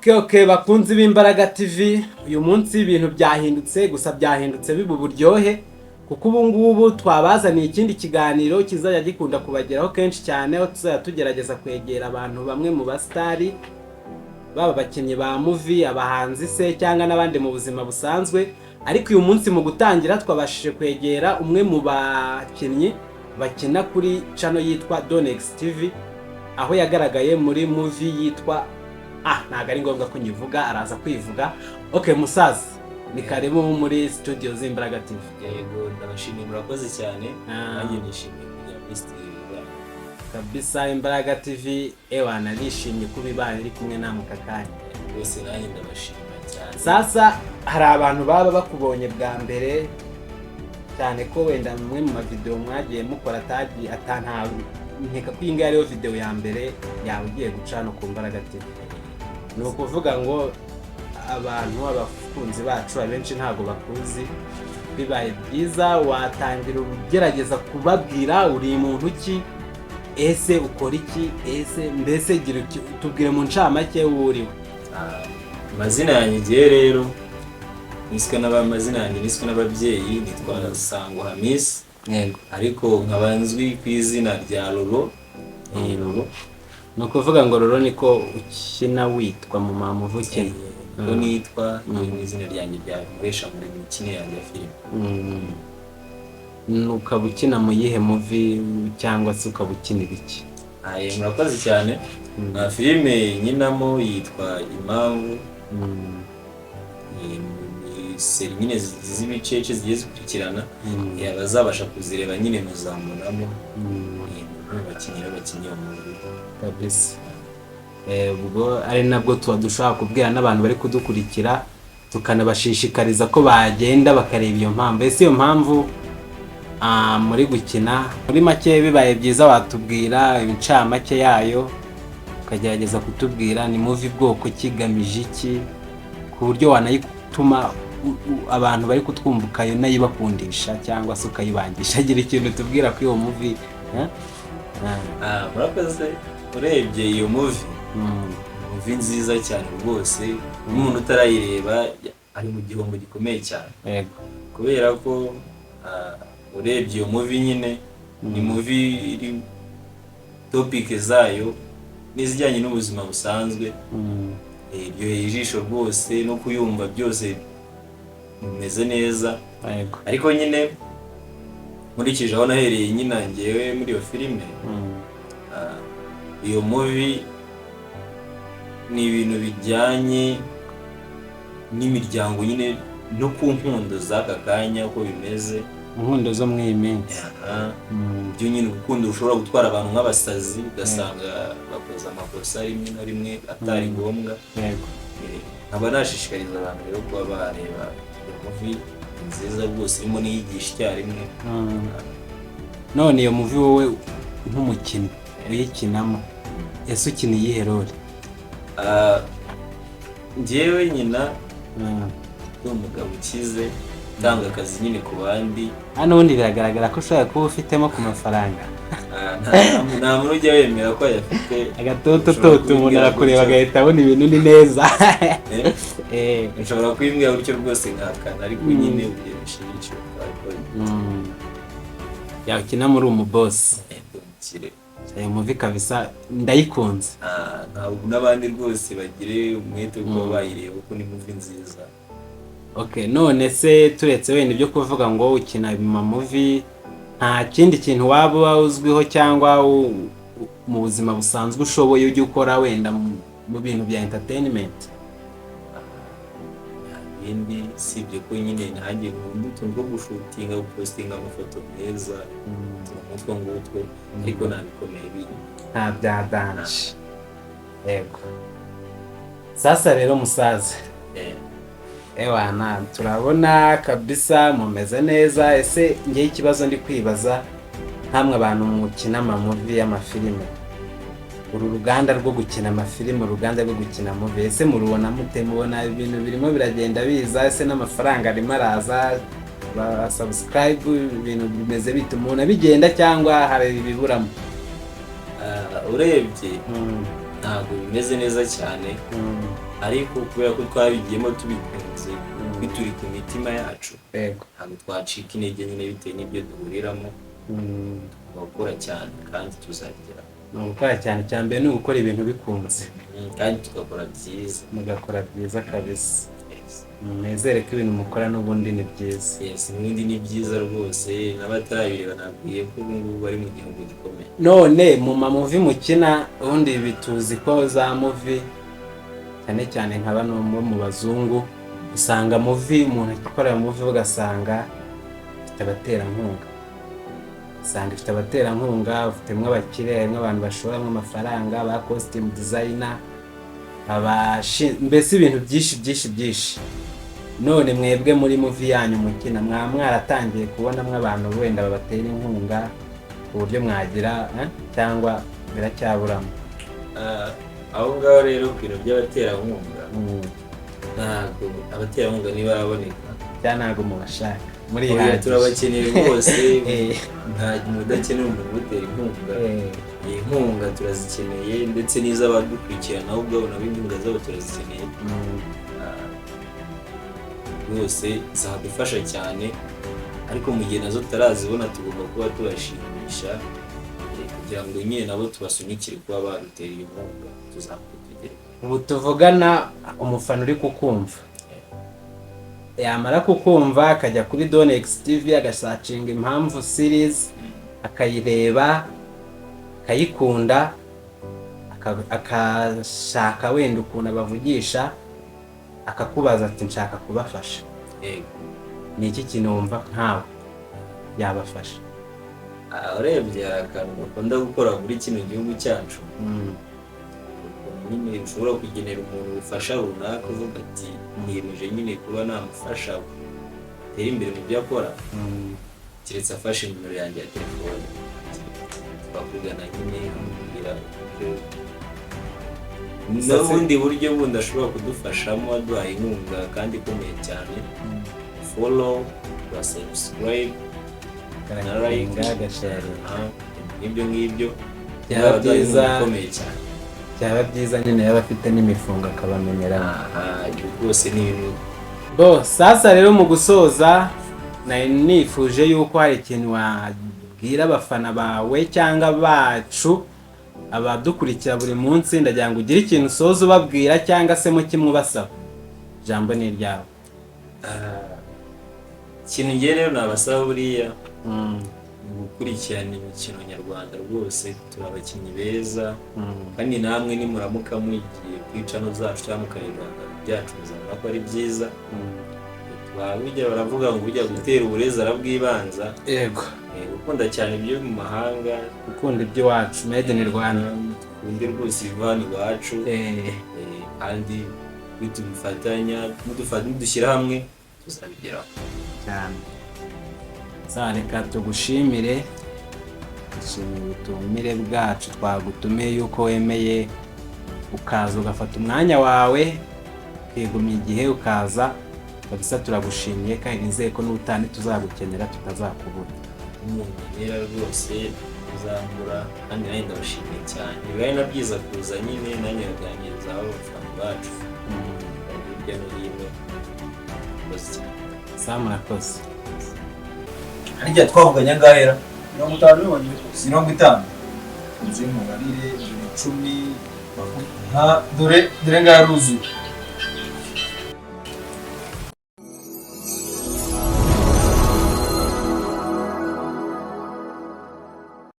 Okay, bakunzi b'imbaraga TV, uyu munsi ibintu byahindutse, gusa byahindutse biba uburyohe kuko ubu ngubu twabazaniye ikindi kiganiro kizajya gikunda kubageraho kenshi cyane, aho tuzajya tugerageza kwegera abantu bamwe mu bastari, baba bakinnyi ba movie, abahanzi se cyangwa n'abandi mu buzima busanzwe. Ariko uyu munsi mu gutangira twabashije kwegera umwe mu bakinnyi bakina kuri channel yitwa Donex TV, aho yagaragaye muri movie yitwa ntago ari ngombwa ko nyivuga, araza kwivuga. Okay musaza, ni karibu muri studio z'imbaraga TV. Yego, ndabashimiye, murakoze cyane. Nanjye nishimiye kujya muri studio kabisa. Imbaraga TV ewana nishimye kubibaye iri kumwe namwe kakanya. Bose nanjye ndabashimira cyane. Sasa hari abantu baba bakubonye bwa mbere cyane ko wenda mwe mu video mwagiye mukora tagi atantawe, nkeka ko iyi ariyo video ya mbere yawe ugiye guca no ku Mbaraga TV. Ni ukuvuga ngo abantu abakunzi bacu abenshi ntago bakuzi, bibaye byiza watangira ugerageza kubabwira uri muntu ki, ese ukora iki, ese mbese gira tubwire mu ncamake uriwe. Amazina yanjye rero niswe n'abamazina yanjye niswe n'ababyeyi, nitwa Sango Hamis. Yego, ariko nkabanzwi ku izina rya Lolo. Lolo ni ukuvuga ngo Lolo niko ukina witwa mu mamuvuke. Ko nitwa mu izina ryanjye rya Muresha muri mikino yanjye ya filime. Ukaba ukina mu yihe movie cyangwa se ukaba ukina ibiki? Murakoze cyane. Na filime nyinamo yitwa Impamvu. Seri nyine z'ibicece zigiye zikurikirana, abazabasha kuzireba nyine muzambonamo abakinnyi kabisa. Ubwo ari nabwo dushaka kubwira n'abantu bari kudukurikira, tukanabashishikariza ko bagenda bakareba iyo mpamvu. Ese iyo mpamvu muri gukina muri make bibaye byiza watubwira incamake yayo, ukagerageza kutubwira ni movie bwoko kigamije iki, ku buryo wanayituma abantu bari kutwumbuka yo nayibakundisha cyangwa se ukayibangisha. Gira ikintu tubwira kuri iyo movie. Murakoze. Urebye iyo movie nziza cyane rwose, umuntu utarayireba ari mu gihombo gikomeye cyane. Yego, kubera ko urebye iyo movie nyine ni movie iri topic zayo n'izijyanye n'ubuzima busanzwe. Iryoheye ijisho rwose no kuyumva byose bimeze neza. Ariko nyine nkurikije aho nahereye nyine ngewe muri iyo filime, iyo movie ni ibintu bijyanye n'imiryango nyine no ku nkundo z'aka kanya uko bimeze, inkundo zo muri iyi minsi. Byo nyine urukundo rushobora gutwara abantu nk'abasazi, ugasanga bakoze amakosa rimwe na rimwe atari ngombwa. Nkaba nashishikariza abantu rero kuba bareba iyo movie nziza rwose irimo n'iyigisha icyarimwe. None iyo movie wowe nk'umukinnyi uyikinamo, ese ukina iyihe role? Njyewe nyina ni umugabo ukize utanga akazi nyine ku bandi. Hano ubundi biragaragara ko ushobora kuba ufitemo ku mafaranga. Nta muntu ujya wemera ko ayafite. Agatoto umuntu arakureba agahita abona ibintu ni neza. Nshobora kubimbwira gutyo rwose nkakana, ariko nyine ugiye bishimisha yakina muri umubosi. Iyo movie kabisa ndayikunze. Ntabwo n'abandi rwose bagire umwete wo bayireba kuko ni movie nziza. Okay, none se turetse wenda ibyo kuvuga ngo ukina mu movie, nta kindi kintu waba uzwiho cyangwa mu buzima busanzwe ushoboye ujye ukora wenda mu bintu bya entertainment? Ibindi sibyo ko nyine nanjye nkunda gushutinga, gupostinga amafoto meza, umutwe ngutwe, ariko nabikomeye biri nta byadanje. Yego, sasa rero musaza, ewana turabona kabisa mumeze neza. Ese ngiye ikibazo ndi kwibaza, hamwe abantu mukina movie y'amafilime, uru ruganda rwo gukina amafilime, uruganda rwo gukina movie, ese murubona mute? Mubona ibintu birimo biragenda biza? Ese n'amafaranga arimo araza? Ba subscribe ibintu bimeze bite? Umuntu bigenda cyangwa hari ibiburamo? Urebye ntabwo bimeze neza cyane, ariko kubera ko twabigiyemo tubikunze bituri ku mitima yacu yego ntabwo twacika intege nyine bitewe n'ibyo duhuriramo tugakora cyane kandi tuzabigeraho. ni ugukora cyane, cya mbere ni ugukora ibintu bikunze kandi tugakora byiza, mugakora byiza kabisa. Mwizere ko ibintu mukora n'ubundi ni byiza. yes n'ubundi ni byiza rwose, n'abatarabireba nabwiye ko ubu ngubu bari mu gihugu gikomeye. None mu mamuvi mukina ubundi bituzi ko za muvi cyane cyane nka bano bo mu bazungu usanga muvi umuntu akora muvi ugasanga ifite abaterankunga, usanga ifite abaterankunga, ufitemo abakire, harimo abantu bashoramo amafaranga, ba costume designer, mbese ibintu byinshi. None mwebwe muri muvi yanyu mukina mwaratangiye kubonamo abantu wenda babatera inkunga ku buryo mwagira cyangwa biracyaburamo? Aho ngaho rero ku bintu by'abaterankunga ntabwo abaterankunga ntibaraboneka cyangwa ntabwo mubashaka muri iyi turabakeneye rwose. nta muntu udakenera umuntu umutera inkunga. Inkunga turazikeneye ndetse n'iz'abadukurikirana ahubwo nabo inkunga zabo turazikeneye rwose, zadufasha cyane, ariko mu gihe nazo tutarazibona tugomba kuba tubashimisha kugira ngo nyine nabo tubasunikire kuba badutera iyo nkunga tuzakugera. Ubu tuvugana umufana uri kukumva yamara kukumva akajya kuri Donex TV agasacinga Impamvu series akayireba akayikunda akashaka wenda ukuntu abavugisha akakubaza ati nshaka kubafasha, ni iki kintu wumva nkawe yabafasha? Urebye hari akantu bakunda gukora muri kino gihugu cyacu, nyine ushobora kugenera umuntu ubufasha runaka uvuga ati niyemeje nyine kuba namufasha atera imbere mu byo akora, keretse afashe nimero yanjye ya telefone twakugana nyine amubwira n'ubundi buryo bundi ashobora kudufashamo aduhaye inkunga kandi ikomeye cyane. Follow, subscribe, na like, n'ibyo ngibyo byaba byiza nyine yaba afite n'imifungo akabamenyera. Rwose ni ibintu sasa rero mu gusoza nari nifuje yuko hari ikintu wabwira abafana bawe cyangwa bacu abadukurikira buri munsi, ndagira ngo ugire ikintu usoza ubabwira cyangwa se mu kimwe ubasaba. Ijambo ni iryawe. ikintu ngiye rero nabasaba buriya gukurikirana imikino nyarwanda rwose, turi abakinnyi beza kandi namwe nimuramuka mugiye kwicano zacu cyangwa mukareba byacu muzabona ko ari byiza. Burya baravuga ngo ujya gutera uburezi arabwibanza. Yego, gukunda cyane ibyo mu mahanga, gukunda iby'iwacu made in Rwanda, undi rwose ibivana iwacu, kandi tubifatanya dushyira hamwe tuzabigeraho cyane. Reka tugushimire, dushimire ubutumire bwacu twagutumiye yuko wemeye ukaza ugafata umwanya wawe ukigumya igihe ukaza kabisa. Turagushimiye kandi nizeye ko n'ubutane tuzagukenera tutazakubura. Rero rwose uzambura kandi nanjye ndabashimiye cyane. Bibaye na byiza kuza nyine nanjye baganiriza abafana bacu hirya no hino. Murakoze. Harya twavuganye angahera 50 yonyine 50 nzi mubarire 10 dore ngaruzuye